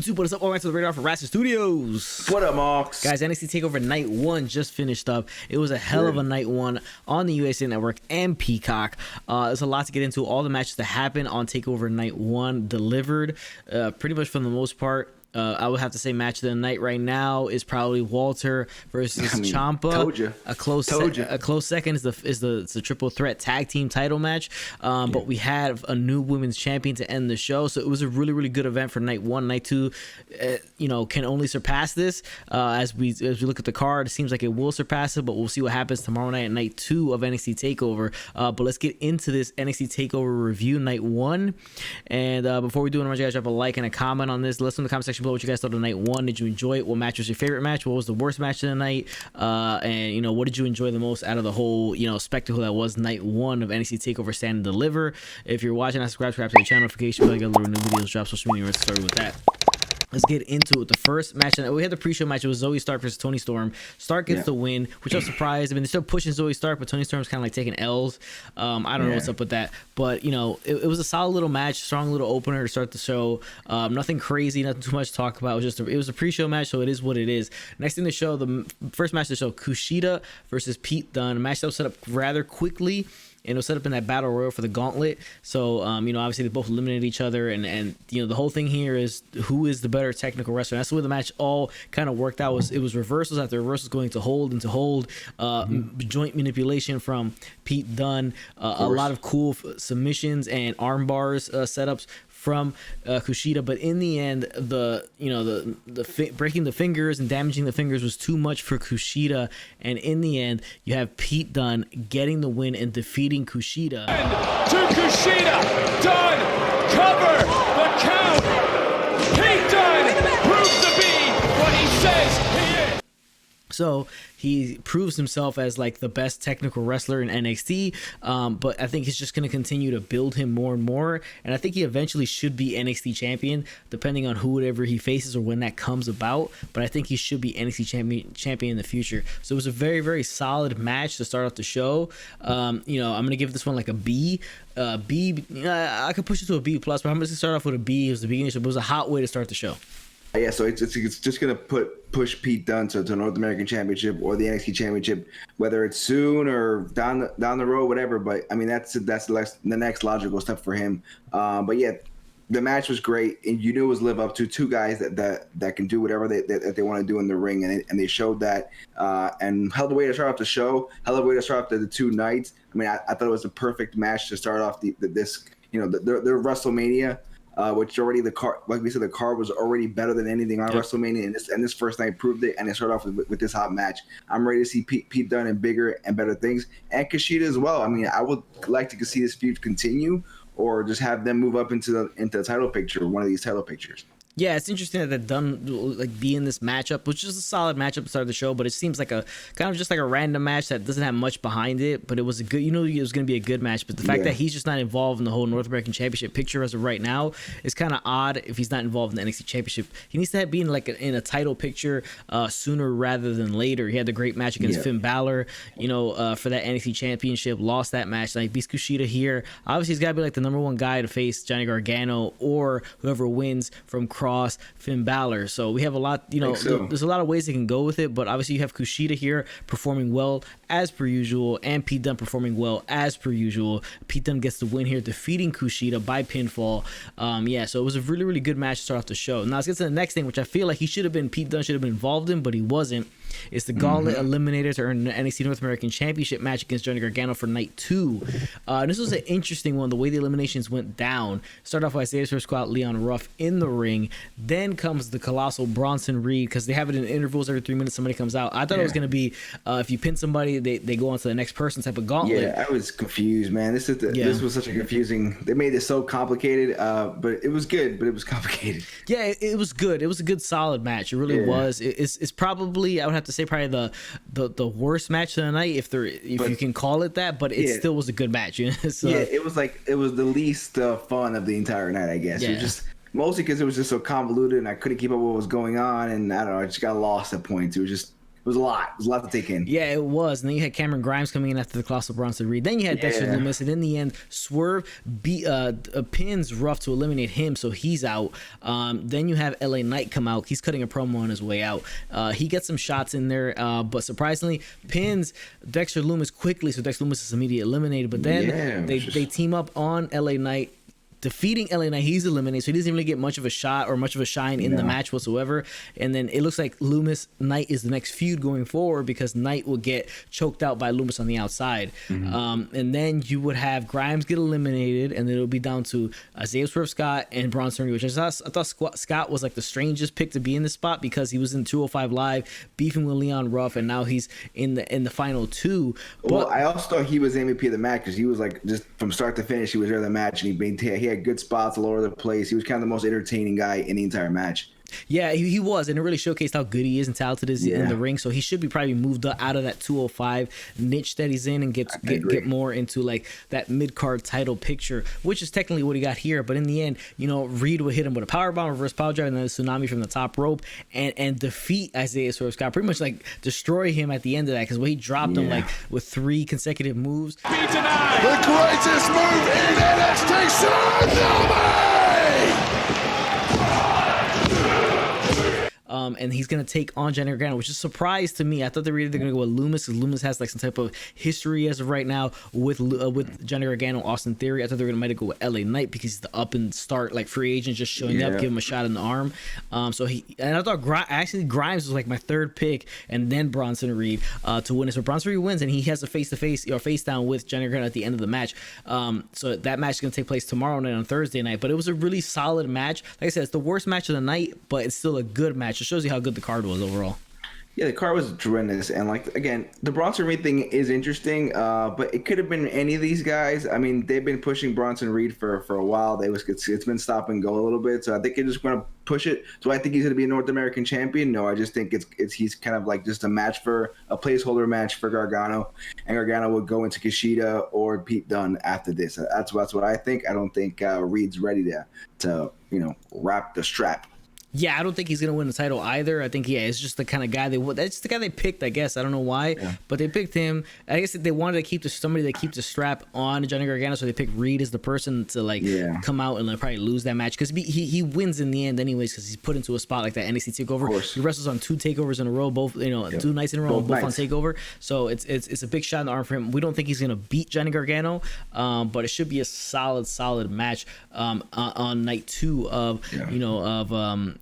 YouTube, what is up? Welcome back to the radar for Rasslin Studios. What up, Marks? Guys, NXT Takeover Night 1 just finished up. It was a hell of a Night 1 on the USA Network and Peacock. There's a lot to get into. All the matches that happened on Takeover Night 1 delivered pretty much for the most part. I would have to say match of the night right now is probably Walter versus Ciampa. Told you. A close second is the triple threat tag team title match. But we had a new women's champion to end the show, so it was a really good event for night 1. Night 2, can only surpass this. As we look at the card, it seems like it will surpass it, but we'll see what happens tomorrow night at night 2 of NXT Takeover. But let's get into this NXT Takeover review night 1. And before we do it, I want you guys to drop a like and a comment on this. Let us know in the comment section below what you guys thought of night 1. Did you enjoy it? What match was your favorite match? What was the worst match of the night? And what did you enjoy the most out of the whole spectacle that was night 1 of NXT Takeover Stand and Deliver? If you're watching, subscribe to the channel notification bell. You got little new videos drop, social media. Let's start with that. Let's get into it. The first match, and we had the pre-show match. It was Zoe Stark versus Toni Storm. Stark gets the win, which I was surprised. I mean, they're still pushing Zoe Stark, but Toni Storm's kind of like taking L's. I don't know what's up with that, but it was a solid little match, strong little opener to start the show. Nothing crazy, nothing too much to talk about. It was a pre-show match, so it is what it is. Next thing to show, the first match to show, Kushida versus Pete Dunne. A match that was set up rather quickly. And it was set up in that battle royal for the Gauntlet. So, obviously they both eliminated each other. And the whole thing here is who is the better technical wrestler. And that's where the match all kind of worked out. It was reversals after reversals going to hold and to hold. Joint manipulation from Pete Dunne. A lot of cool submissions and arm bars setups from Kushida, but in the end, breaking the fingers and damaging the fingers was too much for Kushida, and in the end, you have Pete Dunne getting the win and defeating Kushida. To Kushida, Dunne, cover the count. Pete Dunne proves to be what he says he is. So he proves himself as like the best technical wrestler in NXT, but I think he's just going to continue to build him more and more, and I think he eventually should be NXT champion, depending on whoever he faces or when that comes about, but I think he should be NXT champion in the future. So it was a very solid match to start off the show. I'm going to give this one like a B. I could push it to a B+, but I'm going to start off with a B. It was the beginning, so it was a hot way to start the show. Yeah, so it's just gonna push Pete Dunne to North American Championship or the NXT Championship, whether it's soon or down the road, whatever. But I mean that's the next logical step for him. But yeah, the match was great, and you knew it was live up to two guys that can do whatever they want to do in the ring, and they showed that and held the way to start off the show, held the way to start off the two nights. I mean, I thought it was a perfect match to start off the WrestleMania. Which already the card, like we said, the card was already better than anything on WrestleMania, and this first night proved it. And it started off with this hot match. I'm ready to see Pete Dunne in bigger and better things, and Kushida as well. I mean, I would like to see this feud continue, or just have them move up into the title picture, one of these title pictures. Yeah, it's interesting that Dunne be in this matchup, which is a solid matchup to start the show, but it seems like a kind of just like a random match that doesn't have much behind it, but it was a good, it was going to be a good match, but the fact that he's just not involved in the whole North American Championship picture as of right now is kind of odd if he's not involved in the NXT Championship. He needs to be in in a title picture sooner rather than later. He had the great match against Finn Balor, for that NXT Championship, lost that match, like beats Kushida here. Obviously, he's got to be like the number one guy to face Johnny Gargano or whoever wins from Cross, Finn Balor. So we have a lot, there's a lot of ways they can go with it, but obviously you have Kushida here performing well as per usual, and Pete Dunne performing well as per usual. Pete Dunne gets the win here, defeating Kushida by pinfall. So it was a really good match to start off the show. Now let's get to the next thing, which I feel like Pete Dunne should have been involved in, but he wasn't. It's the Gauntlet Eliminator to earn the NXT North American Championship match against Johnny Gargano for night 2. And this was an interesting one, the way the eliminations went down. Started off by Isaiah Squad, Leon Ruff in the ring. Then comes the colossal Bronson Reed, because they have it in intervals every 3 minutes. Somebody comes out. I thought it was going to be if you pin somebody, they go on to the next person type of gauntlet. Yeah, I was confused, man. This was such a confusing. They made it so complicated, but it was good, but it was complicated. Yeah, it was good. It was a good, solid match. It really was. It's probably, I would have to say, probably the worst match of the night, if you can call it that. But it still was a good match. So, it was the least fun of the entire night, I guess. Yeah. It was just mostly because it was just so convoluted, and I couldn't keep up with what was going on, and I don't know, I just got lost at points. It was just was a lot. It was a lot to take in. Yeah, it was. And then you had Cameron Grimes coming in after the Colossal Bronson Reed. Then you had Dexter Lumis, and in the end, Swerve pins Ruff to eliminate him, so he's out. Then you have LA Knight come out. He's cutting a promo on his way out. He gets some shots in there, but surprisingly pins Dexter Lumis quickly, so Dexter Lumis is immediately eliminated. But then they team up on LA Knight, defeating LA Knight. He's eliminated, so he doesn't really get much of a shot or much of a shine in the match whatsoever. And then it looks like Lumis Knight is the next feud going forward, because Knight will get choked out by Lumis on the outside. And then you would have Grimes get eliminated, and then it'll be down to Isaiah Swerve Scott and Bronson Reed, which I thought Scott was like the strangest pick to be in this spot, because he was in 205 Live beefing with Leon Ruff, and now he's in the final two. Well, I also thought he was MVP of the match, because he was like, just from start to finish, he was there in the match, and he had good spots all over the place. He was kind of the most entertaining guy in the entire match. Yeah, he was, and it really showcased how good he is and talented is in the ring. So he should be probably moved out of that 205 niche that he's in, and get more into like that mid card title picture, which is technically what he got here. But in the end, Reed would hit him with a powerbomb, reverse power drive, and then a tsunami from the top rope, and defeat Isaiah Swerve Scott. Pretty much like destroy him at the end of that, because he dropped him like with 3 consecutive moves. Be denied. The greatest move in NXT tsunami! And he's gonna take on Johnny Gargano, which is a surprise to me. I thought they were either gonna go with Lumis, because Lumis has like some type of history as of right now with Johnny Gargano, Austin Theory. I thought they were gonna go with LA Knight, because he's the up and start like free agent, just showing up, give him a shot in the arm. So I thought Grimes was like my third pick, and then Bronson Reed to win it. So Bronson Reed wins, and he has a face down with Johnny Gargano at the end of the match. So that match is gonna take place tomorrow night on Thursday night. But it was a really solid match. Like I said, it's the worst match of the night, but it's still a good match. It shows you how good the card was overall. Yeah, the card was tremendous, and like again, the Bronson Reed thing is interesting, but it could have been any of these guys. I mean, they've been pushing Bronson Reed for a while. It's been stop and go a little bit, so I think they're just going to push it. So I think he's going to be a North American champion. No, I just think he's kind of like just a placeholder match for Gargano, and Gargano would go into Kushida or Pete Dunne after this. That's what I think. I don't think Reed's ready to wrap the strap. Yeah, I don't think he's gonna win the title either. I think it's just the kind of guy that's the guy they picked. I guess I don't know why, but they picked him. I guess they wanted to keep somebody that keeps the strap on Johnny Gargano, so they picked Reed as the person to come out and probably lose that match, because he wins in the end anyways, because he's put into a spot like that NXT Takeover. He wrestles on 2 takeovers in a row, both 2 nights in a row, both on Takeover. So it's a big shot in the arm for him. We don't think he's gonna beat Johnny Gargano, but it should be a solid match on night 2 of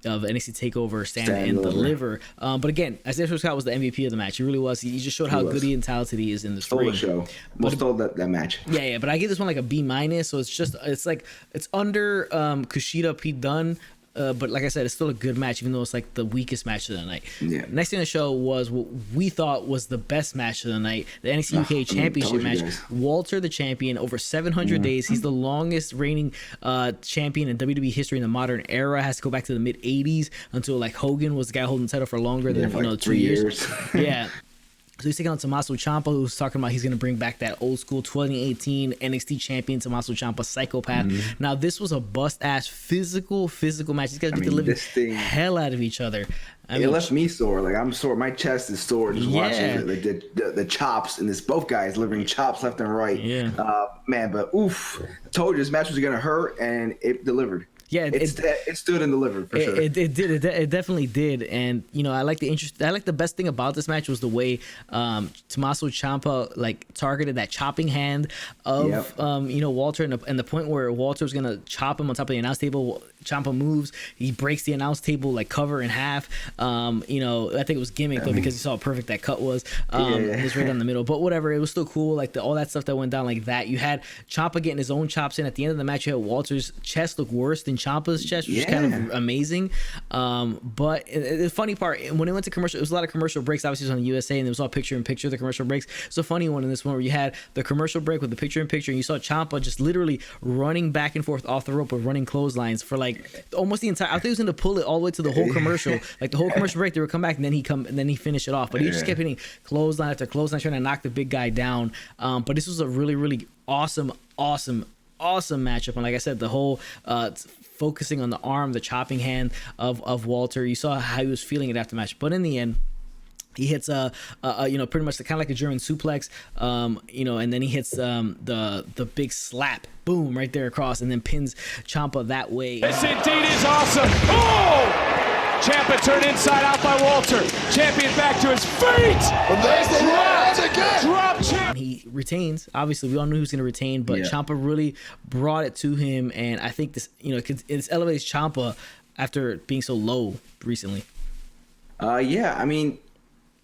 NXT Takeover, Stand and Deliver. But again, Isaiah Scott was the MVP of the match. He really was. He just showed how good and talented he is in this ring. Stole the show. Stole that match. Yeah. But I give this one like a B-. So it's under Kushida, Pete Dunne. But like I said, it's still a good match, even though it's like the weakest match of the night. Yeah. Next thing on the show was what we thought was the best match of the night, the NXT UK Championship match. Walter, the champion, over 700 days. He's the longest reigning champion in WWE history in the modern era. Has to go back to the mid 80s until like Hogan was the guy holding the title for longer than like 2 years. Yeah. So he's taking on Tommaso Ciampa, who's talking about he's going to bring back that old school 2018 NXT champion Tommaso Ciampa, psychopath. Now, this was a bust-ass physical match. These guys beat the living hell out of each other. It left me sore. Like, I'm sore. My chest is sore just watching the chops, and this both guys delivering chops left and right. Yeah. Man, but oof. I told you this match was going to hurt, and it delivered. Yeah, it stood and delivered for sure. It did. It definitely did. And I like the best thing about this match was the way Tommaso Ciampa like targeted that chopping hand of Walter, and the point where Walter was gonna chop him on top of the announce table. Ciampa moves, he breaks the announce table like cover in half. I think it was gimmick though, because you saw how perfect that cut was. It was right down the middle, but whatever. It was still cool. Like all that stuff that went down like that. You had Ciampa getting his own chops in at the end of the match. You had Walter's chest look worse than Ciampa's chest, which is kind of amazing. But the funny part, when it went to commercial, it was a lot of commercial breaks. Obviously, it was on the USA, and it was all picture in picture. The commercial breaks. It's a funny one in this one where you had the commercial break with the picture in picture, and you saw Ciampa just literally running back and forth off the rope with running clotheslines for like almost the entire. I think he was going to pull it all the way to the whole commercial, like the whole commercial break. They would come back, and then he finished it off. But he just kept hitting clothesline after clothesline, trying to knock the big guy down. But this was a really, really awesome matchup. And like I said, the whole focusing on the arm, the chopping hand of Walter. You saw how he was feeling it after the match. But in the end, He hits pretty much kind of like a German suplex, and then he hits the big slap, boom, right there across, and then pins Ciampa that way. This indeed is awesome. Oh! Ciampa turned inside out by Walter. Champion back to his feet. And there's the right hand again. Drop Ciampa. He retains. Obviously, we all knew he was going to retain, but Ciampa really brought it to him, and I think this, it elevates Ciampa after being so low recently. Yeah, I mean,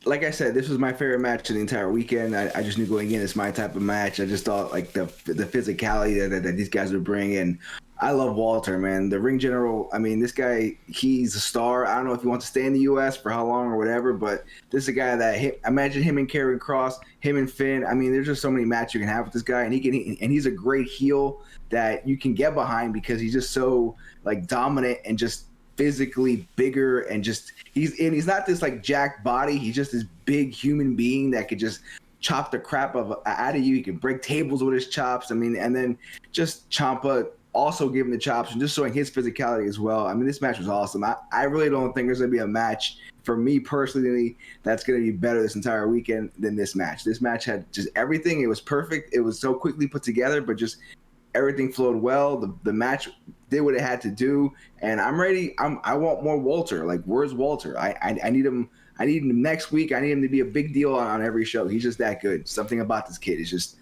like I said, this was my favorite match of the entire weekend. I just knew going in, it's my type of match. I just thought like the physicality that these guys would bring, and I love Walter, man. The ring general, I mean, this guy, he's a star. I don't know if he wants to stay in the U.S. for how long or whatever, but this is a guy that, imagine him and Karrion Kross, him and Finn. I mean, there's just so many matches you can have with this guy, and he's a great heel that you can get behind because he's just so like dominant and just physically bigger, and just he's not this like jacked body. He's just this big human being that could just chop the crap out of you. He can break tables with his chops. I mean, and then just Ciampa also giving the chops and just showing his physicality as well. I mean, this match was awesome. I really don't think there's going to be a match for me personally that's going to be better this entire weekend than this match. This match had just everything. It was perfect. It was so quickly put together, but just everything flowed well. The match did what it had to do, and I'm ready. I want more Walter. Like, where's Walter? I need him. I need him next week. I need him to be a big deal on every show. He's just that good. Something about this kid is just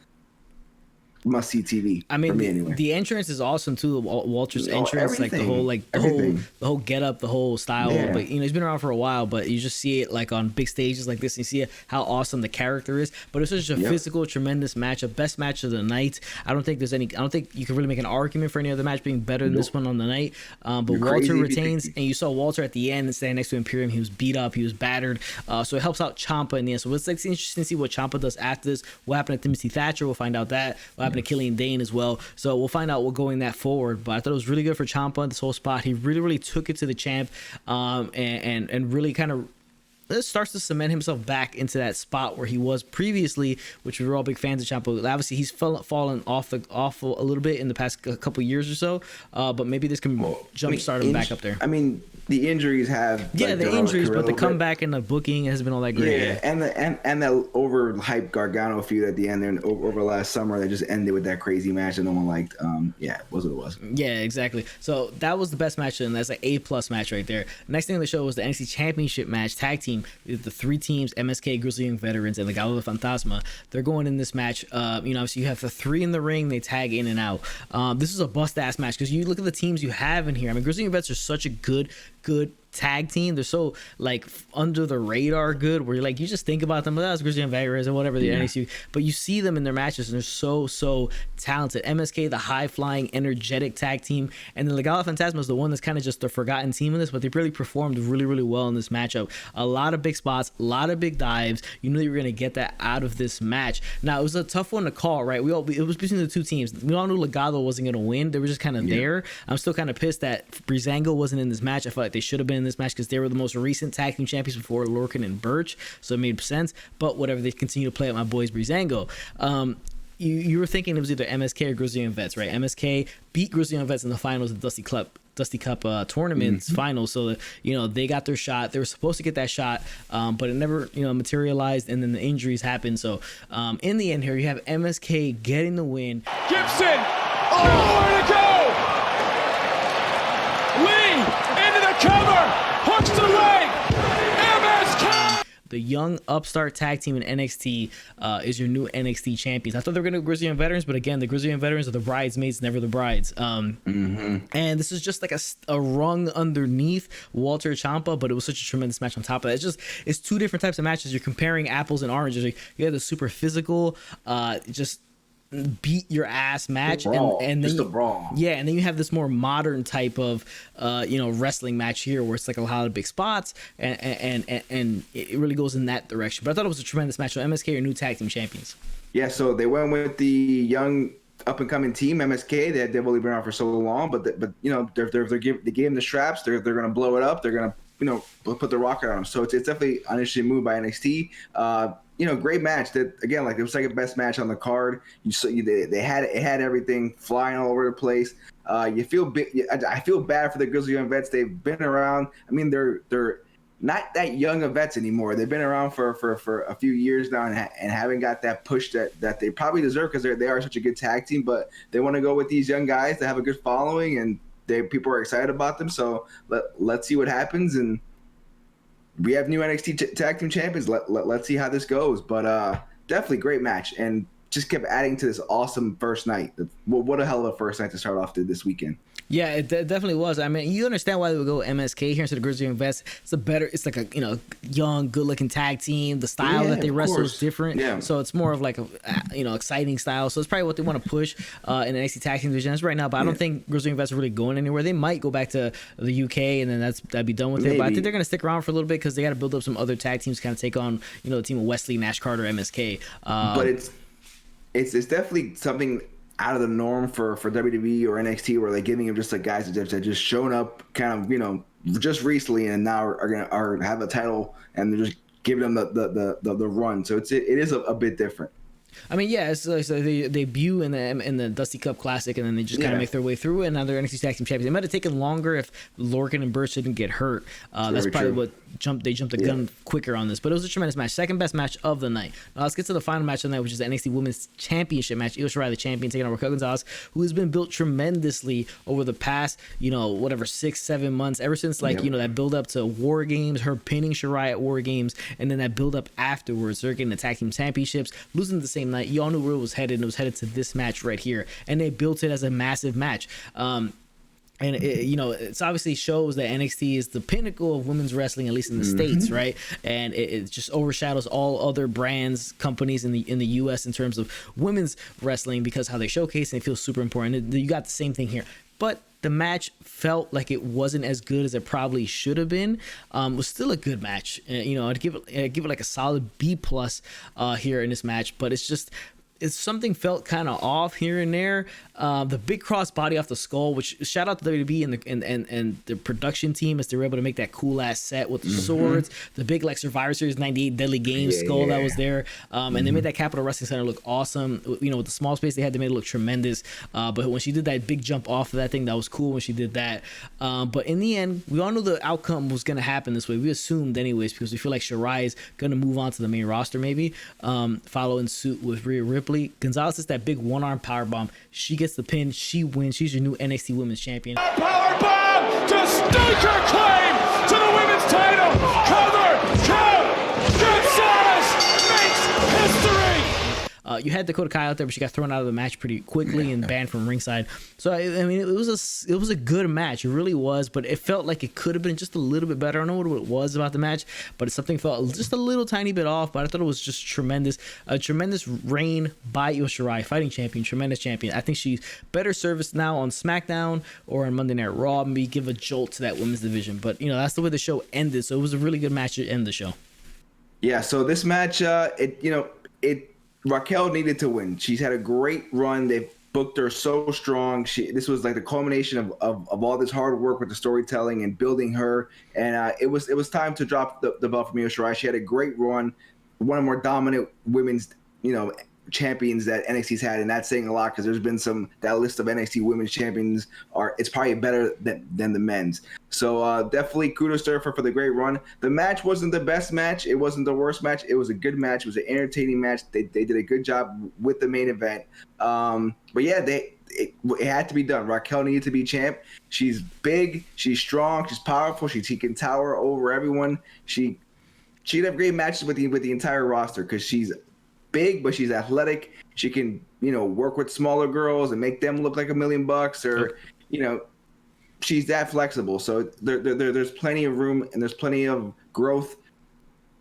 must see TV. I mean, for me anyway. The entrance is awesome too. Walter's entrance, everything. like the whole get up, the whole style. Yeah. But he's been around for a while. But you just see it like on big stages like this, and you see how awesome the character is. But it's such a physical, tremendous match, a best match of the night. I don't think you can really make an argument for any other match being better than this one on the night. But You're Walter retains, and you saw Walter at the end and standing next to Imperium. He was beat up, he was battered. So it helps out Ciampa in the end. So it's like interesting to see what Ciampa does after this. What happened to Timothy Thatcher? We'll find out that. What happened to Killian Dane as well. So we'll find out what going that forward. But I thought it was really good for Ciampa, this whole spot. He really took it to the champ, and really kind of starts to cement himself back into that spot where he was previously, which we were all big fans of Ciampa. Obviously, he's fallen off a little bit in the past couple years or so, but maybe this can jumpstart him back up there. I mean, the injuries have the injuries, but the comeback and the booking has been all that great. Yeah, and the overhyped Gargano feud at the end there over last summer that just ended with that crazy match that no one liked. It was what it was. Yeah, exactly. So that was the best match, and that's like A+ match right there. Next thing on the show was the NXT Championship match, tag team. The three teams, MSK, Grizzled Young Veterans, and the Gauntlet Fantasma. They're going in this match. Obviously you have the three in the ring. They tag in and out. This is a bust-ass match because you look at the teams you have in here. I mean, Grizzled Young Vets are such a good tag team. They're so like under the radar good, where you're like, you just think about them, that's Grizzled Young Veterans or whatever the NXT, but you see them in their matches and they're so talented. MSK, the high-flying, energetic tag team, and then the Gauntlet Fantasma is the one that's kind of just the forgotten team in this, but they really performed really well in this matchup. A lot of big spots, a lot of big dives. You knew you were going to get that out of this match. Now, it was a tough one to call, right? It was between the two teams. We all knew Legado wasn't going to win. They were just kind of there. I'm still kind of pissed that Breezango wasn't in this match. I felt like they should have been in this match because they were the most recent tag team champions before Lorcan and Birch, so it made sense. But whatever, they continue to play at my boys Breezango. You were thinking it was either MSK or Grizzled Young Vets, right? MSK beat Grizzled Young Vets in the finals of Dusty Cup tournaments finals, so they got their shot. They were supposed to get that shot, but it never materialized, and then the injuries happened. So in the end here, you have MSK getting the win. Gibson, nowhere to go. Lee into the cover, hooks the leg. MSK. The young upstart tag team in NXT is your new NXT champions. I thought they were going to go Grizzled Young Veterans, but again, the Grizzled Young Veterans are the bridesmaids, never the brides. And this is just like a rung underneath Walter Ciampa, but it was such a tremendous match on top of that. It's two different types of matches. You're comparing apples and oranges. Like, you have the super physical, just beat your ass match, and then just a brawl. Yeah, and then you have this more modern type of wrestling match here, where it's like a lot of big spots, and it really goes in that direction. But I thought it was a tremendous match. So MSK are new tag team champions. Yeah, so they went with the young up and coming team MSK. They've only been around for so long, but they gave them the straps. They're gonna blow it up. They're gonna put the rocket on them. So it's definitely an interesting move by NXT. Great match. That again, like, it was like the best match on the card. They had everything flying all over the place. I feel bad for the Grizzled Young Vets. They've been around. I mean, they're not that young of vets anymore. They've been around for a few years now and haven't got that push that they probably deserve because they are such a good tag team. But they want to go with these young guys that have a good following and people are excited about them. So let's see what happens. And we have new NXT tag team champions. Let's see how this goes. But definitely great match and just kept adding to this awesome first night. What a hell of a first night to start off this weekend. Yeah, it definitely was. I mean, you understand why they would go MSK here instead of Grizzled Young Vets. It's like a young, good-looking tag team. The style that they wrestle is different. Yeah. So it's more of like a exciting style. So it's probably what they want to push in the NXT tag team division right now. But I don't think Grizzled Young Vets are really going anywhere. They might go back to the UK and then that'd be done with it. But I think they're gonna stick around for a little bit because they got to build up some other tag teams to kind of take on the team of Wesley, Nash Carter, MSK. But it's definitely something out of the norm for WWE or NXT where they're giving them just like guys that just shown up kind of just recently and now are have a title and they're just giving them the run. So it is a bit different. I mean, yeah, so they debut in the Dusty Cup Classic, and then they just kind of make their way through it, and now they're NXT Tag Team Champions. It might have taken longer if Lorcan and Burch didn't get hurt. That's probably what they jumped the gun quicker on this. But it was a tremendous match. Second best match of the night. Now let's get to the final match of the night, which is the NXT Women's Championship match. Io Shirai, the champion, taking on Raquel Gonzalez, who has been built tremendously over the past, 6-7 months, ever since that build up to War Games, her pinning Shirai at War Games, and then that build up afterwards, her getting the Tag Team Championships, losing the same night. You all knew where it was headed, and it was headed to this match right here, and they built it as a massive match. And it's obviously shows that NXT is the pinnacle of women's wrestling, at least in the States, right? And it just overshadows all other brands, companies in the US in terms of women's wrestling because how they showcase and it feels super important. You got the same thing here, but the match felt like it wasn't as good as it probably should have been. It was still a good match. I'd give it like a solid B+ here in this match, but it's something felt kind of off here and there. The big cross body off the skull, which shout out to WWE and the production team as they were able to make that cool ass set with the swords, the big like Survivor Series 98 Deadly Games skull that was there, and they made that Capitol Wrestling Center look awesome. With the small space they had, they made it look tremendous. But when she did that big jump off of that thing, that was cool when she did that. But in the end, we all knew the outcome was going to happen this way. We assumed anyways because we feel like Shirai is going to move on to the main roster maybe, following suit with Rhea Ripley. Gonzalez is that big one-arm powerbomb. She gets the pin. She wins. She's your new NXT Women's Champion. Powerbomb to stake her claim to the women's title. Cover, count. Gonzalez makes history. You had Dakota Kai out there, but she got thrown out of the match pretty quickly and banned from ringside. So I mean, it was a good match. It really was, but it felt like it could have been just a little bit better. I don't know what it was about the match, but something felt just a little tiny bit off. But I thought it was just tremendous. A tremendous reign by Io Shirai, fighting champion, tremendous champion. I think she's better serviced now on SmackDown or on Monday Night Raw. Maybe give a jolt to that women's division. But that's the way the show ended. So it was a really good match to end the show. Yeah. So this match, Raquel needed to win. She's had a great run. They've booked her so strong. This was like the culmination of all this hard work with the storytelling and building her. And it was time to drop the belt from Io Shirai. She had a great run, one of the more dominant women's champions that NXT's had, and that's saying a lot because there's been that list of NXT women's champions it's probably better than the men's. So definitely kudos to her for the great run. The match wasn't the best match. It wasn't the worst match. It was a good match. It was an entertaining match. They did a good job with the main event. But yeah, it had to be done. Raquel needed to be champ. She's big. She's strong. She's powerful. She can tower over everyone. She'd have great matches with the entire roster because she's big, but she's athletic. She can, work with smaller girls and make them look like $1 million or, she's that flexible. So there's plenty of room and there's plenty of growth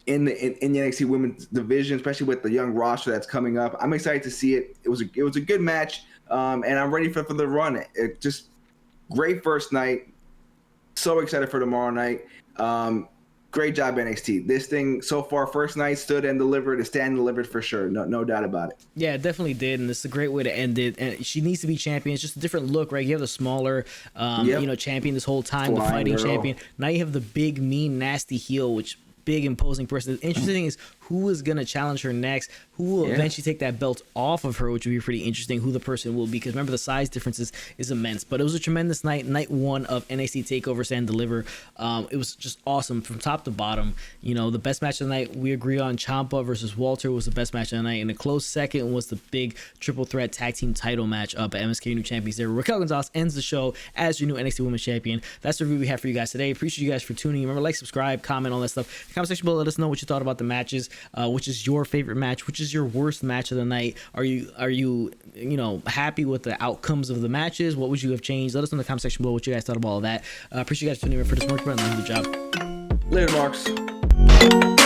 in the NXT Women's division, especially with the young roster that's coming up. I'm excited to see it. It was a good match, and I'm ready for the run. It just great first night. So excited for tomorrow night. Great job, NXT. This thing so far, first night stood and delivered. It stand and delivered for sure. No doubt about it. Yeah, it definitely did, and it's a great way to end it. And she needs to be champion. It's just a different look, right? You have the smaller, champion this whole time, the fighting champion. Now you have the big, mean, nasty heel, which big imposing person. The interesting thing is who is gonna challenge her next, who will eventually take that belt off of her, which would be pretty interesting. Who the person will be, because remember the size differences is immense. But it was a tremendous night 1 of NXT Takeover Stand Deliver. It was just awesome from top to bottom. You know, the best match of the night, we agree on, Ciampa versus Walter was the best match of the night, and a close second was the big triple threat tag team title match up at MSK New Champions there. Raquel Gonzalez ends the show as your new NXT Women's Champion. That's the review we have for you guys today. Appreciate you guys for tuning in. Remember, like, subscribe, comment, all that stuff. In the comment section below, let us know what you thought about the matches. Which is your favorite match? Which is your worst match of the night? Are you happy with the outcomes of the matches? What would you have changed? Let us know in the comment section below what you guys thought about all of that. Appreciate you guys tuning in for this morning. Good job. Later, Marks.